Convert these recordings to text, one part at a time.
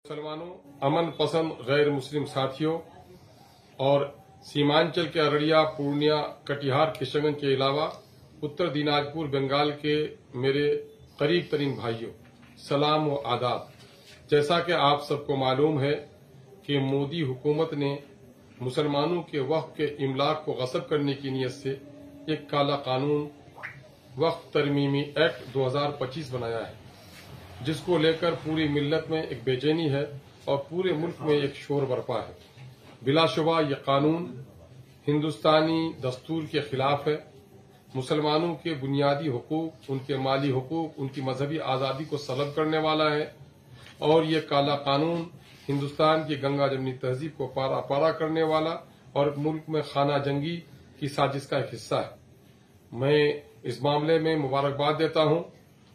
मुसलमानों, अमन पसंद गैर मुस्लिम साथियों और सीमांचल के अररिया, पूर्णिया, कटिहार, किशनगंज के अलावा उत्तर दिनाजपुर, बंगाल के मेरे करीब तरीन भाइयों, सलाम व आदाब। जैसा कि आप सबको मालूम है कि मोदी हुकूमत ने मुसलमानों के वक्फ के इमलाक को गस्ब करने की नीयत से एक काला कानून वक्फ तरमीमी एक्ट 2025 बनाया है, जिसको लेकर पूरी मिल्लत में एक बेचैनी है और पूरे मुल्क में एक शोर बरपा है। बिलाशुबा ये कानून हिंदुस्तानी दस्तूर के खिलाफ है, मुसलमानों के बुनियादी हुकूक, उनके माली हुकूक, उनकी मजहबी आज़ादी को सलब करने वाला है और ये काला कानून हिंदुस्तान की गंगा जमनी तहजीब को पारा पारा करने वाला और मुल्क में खाना जंगी की साजिश का एक हिस्सा है। मैं इस मामले में मुबारकबाद देता हूं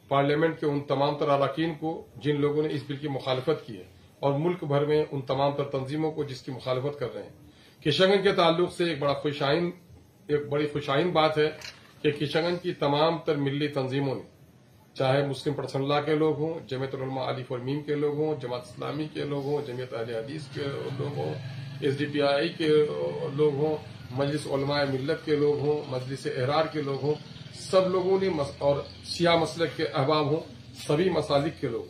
पार्लियामेंट के उन तमाम तर अरकान को जिन लोगों ने इस बिल की मुखालफत की है और मुल्क भर में उन तमाम तर तंजीमों को जिसकी मुखालफत कर रहे हैं। किशनगंज के ताल्लुक से एक बड़ी खुशाइन बात है कि किशनगंज की तमाम तर मिल्ली तंजीमों ने, चाहे मुस्लिम पर्सनल्लाह के लोग हों, जमीयत उलमा अलिफ और मीम के लोग हों, जमात इस्लामी के लोग हों, जमीयत अहले हदीस के लोग हों, SDPI के लोग हों, मजलिस उलमाए मिल्लत के लोग हों, मजलिस एहरार के लोग हों, सब लोगों ने और शिया मसलक के अहबाब हों, सभी मसालिक के लोग,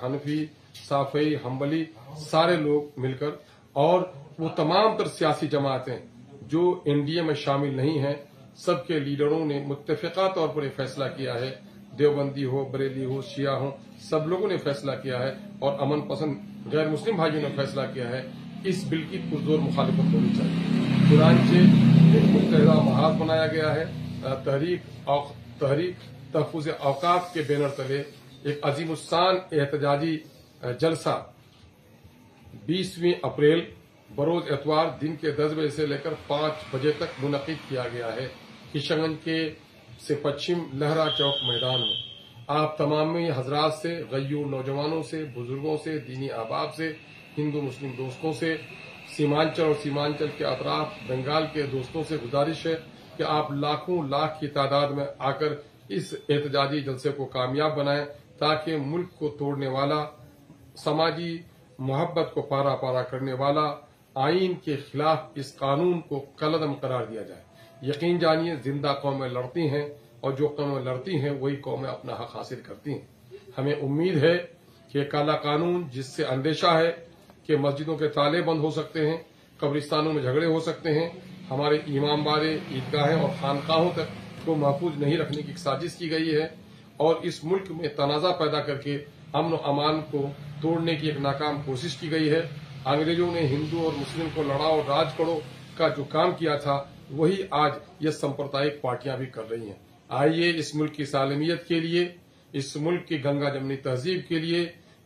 हनफी, साफई, हम्बली, सारे लोग मिलकर और वो तमाम तर सियासी जमातें जो NDA में शामिल नहीं हैं, सबके लीडरों ने मुत्तफिका तौर पर फैसला किया है। देवबंदी हो, बरेली हो, शिया हो, सब लोगों ने फैसला किया है और अमन पसंद गैर मुस्लिम भाइयों ने फैसला किया है इस बिल की पुरजोर मुखालिफत होनी चाहिए। चुनांचे एक मुत्तहिदा महाज बनाया गया है। तहरीक तहफ़्फ़ुज़ औक़ाफ़ के बैनर तले एक अज़ीमुस्शान एहतजाजी जलसा 20वीं अप्रैल बरोज एतवार दिन के 10 बजे से लेकर 5 बजे तक मुनक़िद किया गया है किशनगंज के से पश्चिम लहरा चौक मैदान में। आप तमाम हजरात से, गय्यूर नौजवानों से, बुजुर्गों से, दीनी अहबाब से, हिंदू मुस्लिम दोस्तों से, सीमांचल और सीमांचल के अतराफ बंगाल के दोस्तों से गुजारिश है कि आप लाखों लाख की तादाद में आकर इस एहतजाजी जलसे को कामयाब बनाएं ताकि मुल्क को तोड़ने वाला, समाजी मोहब्बत को पारा पारा करने वाला आइन के खिलाफ इस कानून को कलअदम करार दिया जाए। यकीन जानिए जिंदा कौमें लड़ती हैं और जो कौमें लड़ती हैं वही कौमें अपना हक हासिल करती हैं। हमें उम्मीद है कि काला कानून जिससे अंदेशा है कि मस्जिदों के ताले बंद हो सकते हैं, कब्रिस्तानों में झगड़े हो सकते हैं, हमारे इमाम बारे, ईदगाहें और खानकाहों तक को महफूज नहीं रखने की साजिश की गई है और इस मुल्क में तनाज़ा पैदा करके अमन और अमान को तोड़ने की एक नाकाम कोशिश की गई है। अंग्रेजों ने हिंदू और मुस्लिम को लड़ा और राज करो का जो काम किया था वही आज ये सांप्रदायिक पार्टियां भी कर रही हैं। आइए इस मुल्क की सालमियत के लिए, इस मुल्क की गंगा जमनी तहजीब के लिए,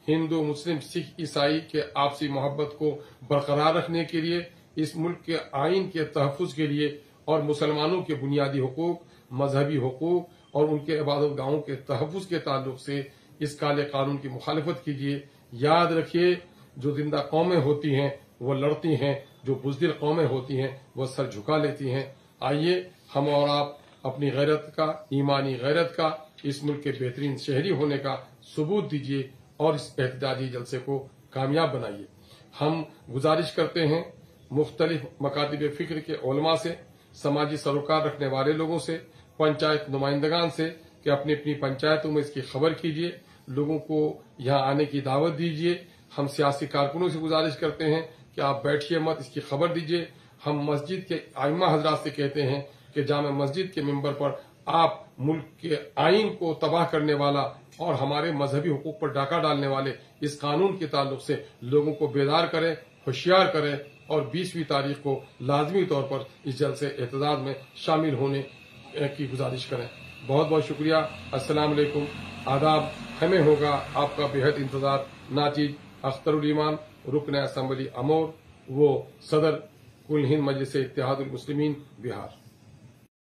हिंदू मुस्लिम सिख ईसाई के आपसी मोहब्बत को बरकरार रखने के लिए, इस मुल्क के आइन के तहफ़्फ़ुज़ के लिए और मुसलमानों के बुनियादी हुकूक, मजहबी हुकूक और उनके इबादत गाहों के तहफ़्फ़ुज़ के ताल्लुक से इस काले कानून की मुखालिफत कीजिए। याद रखिए जो जिंदा कौमें होती हैं वो लड़ती हैं, जो बुज़दिल कौमें होती हैं वो सर झुका लेती हैं। आइए हम और आप अपनी गैरत का, ईमानी गैरत का, इस मुल्क के बेहतरीन शहरी होने का सबूत दीजिए और इस एहतजाजी जलसे को कामयाब बनाइए। हम गुजारिश करते हैं मुख्तलिफ मकातिब फिक्र के उलमा से, समाजी सरोकार रखने वाले लोगों से, पंचायत नुमाइंदगान से कि अपनी अपनी पंचायतों में इसकी खबर कीजिए, लोगों को यहाँ आने की दावत दीजिए। हम सियासी कारकुनों से गुजारिश करते हैं कि आप बैठिए मत, इसकी खबर दीजिए। हम मस्जिद के आइम्मा हजरात से कहते हैं कि जामे मस्जिद के मिंबर पर आप मुल्क के आइन को तबाह करने वाला और हमारे मजहबी हुकूक पर डाका डालने वाले इस कानून के ताल्लुक से लोगों को बेदार करें, होशियार करें और 20वीं तारीख को लाजमी तौर पर इस जलसे एहतजाज में शामिल होने की गुजारिश करें। बहुत बहुत शुक्रिया। अस्सलाम वालेकुम, आदाब। हमें होगा आपका बेहद इंतजार। नाचीज अख्तरुल ईमान, रुकन असम्बली अमोर, वो सदर कुल हिंद मजलिस इत्तेहादुल मुस्लिमीन, बिहार।